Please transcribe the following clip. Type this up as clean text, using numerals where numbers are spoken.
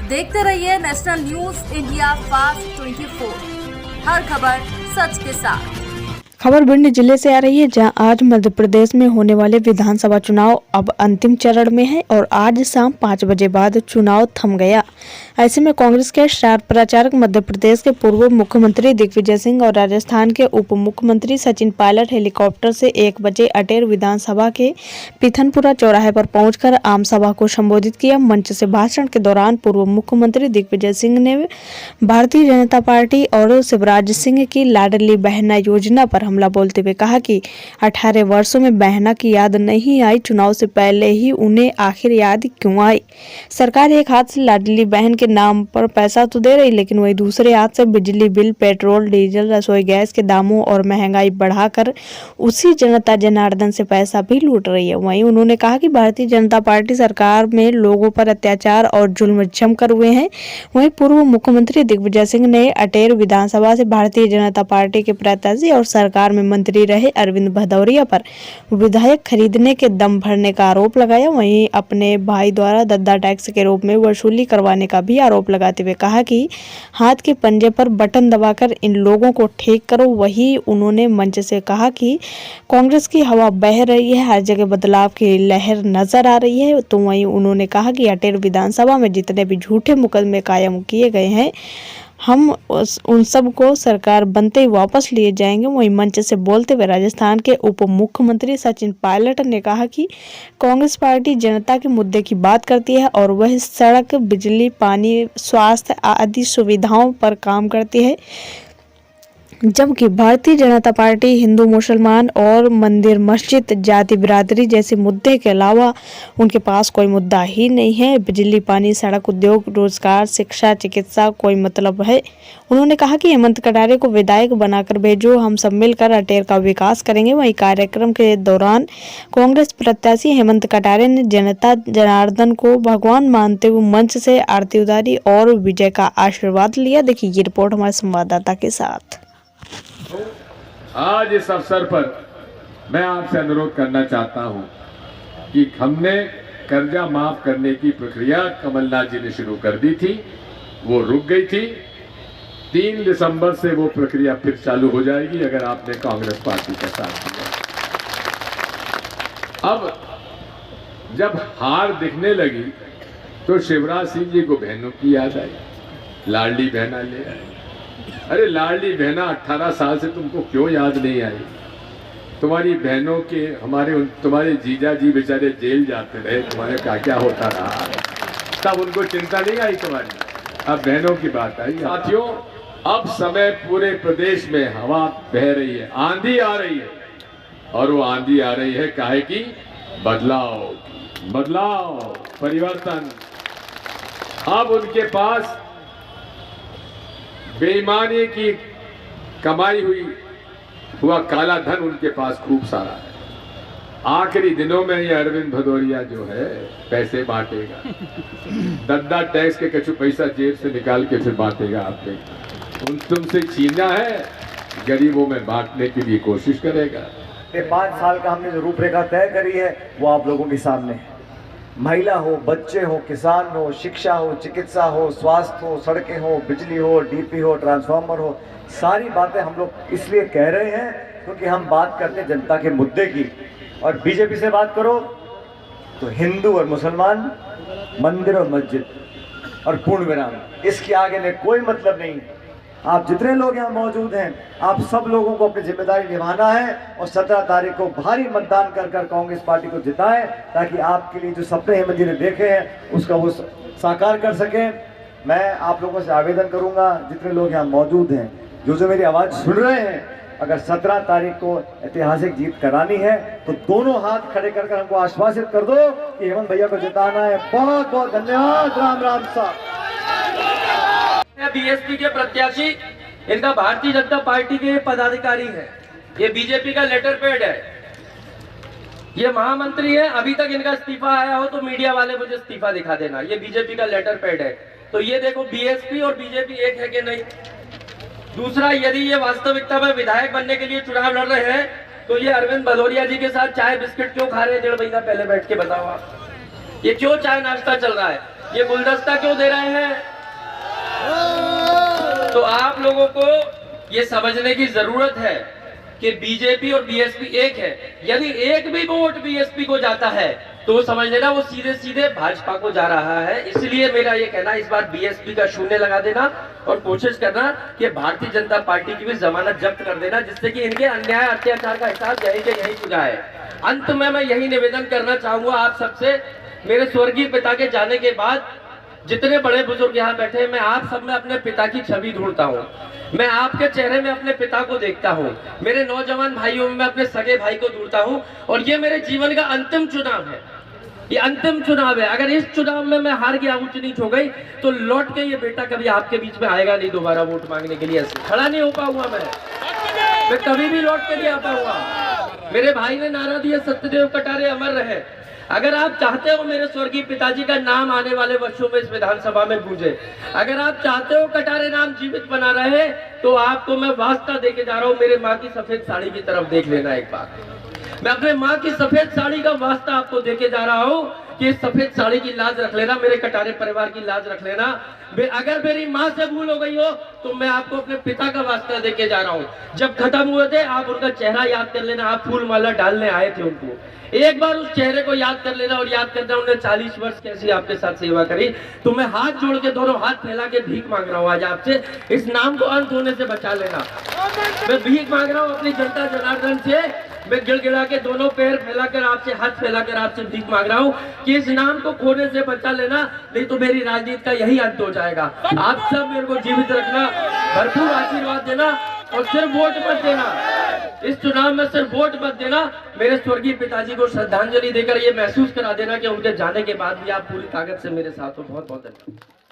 देखते रहिए national news India fast 24, हर खबर सच के साथ। खबर भिंड जिले से आ रही है, जहां आज मध्य प्रदेश में होने वाले विधानसभा चुनाव अब अंतिम चरण में है और आज शाम 5 बजे बाद चुनाव थम गया। ऐसे में कांग्रेस के स्टार प्रचारक मध्य प्रदेश के पूर्व मुख्यमंत्री दिग्विजय सिंह और राजस्थान के उप मुख्यमंत्री सचिन पायलट हेलीकॉप्टर से 1 बजे अटेर विधानसभा के पिथनपुरा चौराहे पर पहुंचकर आम सभा को संबोधित किया। मंच से भाषण के दौरान पूर्व मुख्यमंत्री दिग्विजय सिंह ने भारतीय जनता पार्टी और शिवराज सिंह की लाडली बहना योजना पर हमला बोलते हुए कहा कि 18 वर्षों में बहना की याद नहीं आई, चुनाव से पहले ही उन्हें आखिर याद क्यों आई। सरकार एक हाथ से लाडली बहन के नाम पर पैसा तो दे रही, लेकिन वही दूसरे हाथ से बिजली बिल, पेट्रोल, डीजल, रसोई गैस के दामों और महंगाई बढ़ाकर उसी जनता जनार्दन से पैसा भी लूट रही है। वहीं उन्होंने कहा कि भारतीय जनता पार्टी सरकार में लोगों पर अत्याचार और जुल्म जमकर हुए हैं। वहीं पूर्व मुख्यमंत्री दिग्विजय सिंह ने अटेर विधानसभा से भारतीय जनता पार्टी के प्रत्याशी और सरकार में मंत्री रहे अरविंद भदौरिया पर विधायक खरीदने के दम भरने का आरोप लगाया। वहीं अपने भाई द्वारा दद्दा टैक्स के रूप में वसूली करवाने का भी आरोप लगाते हुए कहा कि हाथ के पंजे पर बटन दबाकर इन लोगों को ठीक करो। वहीं उन्होंने मंच से कहा कि कांग्रेस की हवा बह रही है, हर जगह बदलाव की लहर नजर आ रही है। तो वहीं उन्होंने कहा कि अटेर विधानसभा में जितने भी झूठे मुकदमे कायम किए गए हैं, हम उन सब को सरकार बनते ही वापस लिए जाएंगे। वहीं मंच से बोलते हुए राजस्थान के उप मुख्यमंत्री सचिन पायलट ने कहा कि कांग्रेस पार्टी जनता के मुद्दे की बात करती है और वह सड़क, बिजली, पानी, स्वास्थ्य आदि सुविधाओं पर काम करती है, जबकि भारतीय जनता पार्टी हिंदू, मुसलमान और मंदिर, मस्जिद, जाति बिरादरी जैसे मुद्दे के अलावा उनके पास कोई मुद्दा ही नहीं है। बिजली, पानी, सड़क, उद्योग, रोजगार, शिक्षा, चिकित्सा कोई मतलब है। उन्होंने कहा कि हेमंत कटारे को विधायक बनाकर भेजो, हम सब मिलकर अटेर का विकास करेंगे। वहीं कार्यक्रम के दौरान कांग्रेस प्रत्याशी हेमंत कटारे ने जनता जनार्दन को भगवान मानते हुए मंच से आरती उतारी और विजय का आशीर्वाद लिया। देखिए ये रिपोर्ट हमारे संवाददाता के साथ। आज इस अवसर पर मैं आपसे अनुरोध करना चाहता हूं कि हमने कर्जा माफ करने की प्रक्रिया कमलनाथ जी ने शुरू कर दी थी, वो रुक गई थी। 3 दिसंबर से वो प्रक्रिया फिर चालू हो जाएगी अगर आपने कांग्रेस पार्टी का साथ दिया। अब जब हार दिखने लगी तो शिवराज सिंह जी को बहनों की याद आई, लाडली बहना ले आई। अरे लाडली बहना 18 साल से तुमको क्यों याद नहीं आई? तुम्हारी बहनों के तुम्हारे जीजा जी बेचारे जेल जाते रहे, तुम्हारे क्या क्या होता रहा, तब उनको चिंता नहीं आई तुम्हारी। अब बहनों की बात आई। साथियों, अब समय पूरे प्रदेश में हवा बह रही है, आंधी आ रही है, और वो आंधी आ रही है काहे की? बदलाव, परिवर्तन। अब उनके पास बेईमानी की कमाई हुआ काला धन उनके पास खूब सारा है। आखिरी दिनों में ये अरविंद भदौरिया जो है पैसे बांटेगा, दद्दा टैक्स के कुछ पैसा जेब से निकाल के फिर बांटेगा। आपने तुमसे छीना है, गरीबों में बांटने की भी कोशिश करेगा। 5 साल का हमने जो रूपरेखा तय करी है वो आप लोगों के सामने है। महिला हो, बच्चे हो, किसान हो, शिक्षा हो, चिकित्सा हो, स्वास्थ्य हो, सड़कें हो, बिजली हो, डीपी हो, ट्रांसफार्मर हो, सारी बातें हम लोग इसलिए कह रहे हैं क्योंकि हम बात करते हैं जनता के मुद्दे की। और बीजेपी से बात करो तो हिंदू और मुसलमान, मंदिर और मस्जिद और पूर्ण विराम, इसके आगे में कोई मतलब नहीं। आप जितने लोग यहाँ मौजूद हैं, आप सब लोगों को अपनी जिम्मेदारी निभाना है और 17 तारीख को भारी मतदान कर कांग्रेस पार्टी को जिताएं, ताकि आपके लिए जो सपने हेमंत जी ने देखे हैं उसका वो साकार कर सकें। मैं आप लोगों से आवेदन करूंगा, जितने लोग यहाँ मौजूद हैं, जो मेरी आवाज़ सुन रहे हैं, अगर 17 तारीख को ऐतिहासिक जीत करानी है तो दोनों हाथ खड़े कर हमको आश्वासित कर दो कि हेमंत भैया को जिताना है। बहुत बहुत धन्यवाद। राम राम साहब। बीएसपी के प्रत्याशी, इनका भारतीय जनता पार्टी के पदाधिकारी है, ये बीजेपी का लेटर पैड है, ये महामंत्री है। अभी तक इनका इस्तीफा आया हो तो मीडिया वाले मुझे इस्तीफा दिखा देना। ये बीजेपी का लेटर पैड है। तो ये देखो बीएसपी और बीजेपी एक है कि नहीं। दूसरा, यदि ये वास्तविकता में विधायक बनने के लिए चुनाव लड़ रहे हैं तो ये अरविंद भदौरिया जी के साथ चाय बिस्किट क्यों खा रहे हैं 1.5 महीना पहले बैठ के? बताओ आप, ये क्यों चाय नाश्ता चल रहा है? ये गुलदस्ता क्यों दे रहे हैं? तो आप लोगों को ये समझने की जरूरत है कि बीजेपी और बीएसपी एक है। यदि एक भी वोट बीएसपी को जाता है तो समझ लेना वो सीधे सीधे भाजपा को जा रहा है। इसलिए मेरा ये कहना, इस बार बीएसपी का शून्य लगा देना और कोशिश करना कि भारतीय जनता पार्टी की भी जमानत जब्त कर देना, जिससे कि इनके अन्याय अत्याचार का हिसाब यही के यही चुका है। अंत में मैं यही निवेदन करना चाहूंगा आप सबसे, मेरे स्वर्गीय पिता के जाने के बाद जितने बड़े बुजुर्ग यहाँ बैठे हैं, मैं आप सब में अपने पिता की छवि ढूंढता हूँ। मैं आपके चेहरे में अपने पिता को देखता हूँ, मेरे नौजवान भाइयों में मैं अपने सगे भाई को ढूंढता हूँ। और ये मेरे जीवन का अंतिम चुनाव है, ये अंतिम चुनाव है। अगर इस चुनाव में मैं हार गया, ऊंच नीच हो गई, तो लौट के ये बेटा कभी आपके बीच में आएगा नहीं दोबारा वोट मांगने के लिए। ऐसे खड़ा नहीं हो पाऊंगा मैं कभी भी लौट के नहीं आ पाऊंगा। मेरे भाई ने नारा दिया, सत्यदेव कटारे अमर रहे। अगर आप चाहते हो मेरे स्वर्गीय पिताजी का नाम आने वाले वर्षों में इस विधानसभा में गूंजे, अगर आप चाहते हो कटारे नाम जीवित बना रहे, तो आपको मैं वास्ता देके जा रहा हूँ, मेरे माँ की सफेद साड़ी की तरफ देख लेना एक बार। मैं अपने माँ की सफेद साड़ी का वास्ता आपको देके जा रहा हूँ कि सफेद साड़ी की लाज रख लेना, मेरे कटारे परिवार की लाज रख लेना। अगर मेरी माँ से भूल हो गई हो तो मैं आपको अपने पिता का वास्ता देके जा रहा हूँ। जब खत्म हुए थे आप उनका चेहरा याद कर लेना, आप फूल माला डालने आए थे उनको, एक बार उस चेहरे को याद कर लेना और याद करना उन्होंने 40 वर्ष कैसी आपके साथ सेवा करी। तो मैं हाथ जोड़ के, दोनों हाथ फैला के भीख मांग रहा हूँ आज आपसे, इस नाम को अंत होने से बचा लेना। मैं भीख मांग रहा हूँ अपनी जनता जनार्दन से, मैं गिड़गिड़ा के दोनों पैर फैलाकर आपसे, हाथ फैलाकर आपसे भीख मांग रहा हूँ कि इस नाम को खोने से बचा लेना, नहीं तो मेरी राजनीति का यही अंत हो जाएगा। आप सब मेरे को जीवित रखना, भरपूर आशीर्वाद देना और सिर्फ वोट मत देना। इस चुनाव में सिर्फ वोट मत देना, मेरे स्वर्गीय पिताजी को श्रद्धांजलि देकर ये महसूस करा देना कि उनके जाने के बाद भी आप पूरी ताकत से मेरे साथ हो। बहुत बहुत धन्यवाद।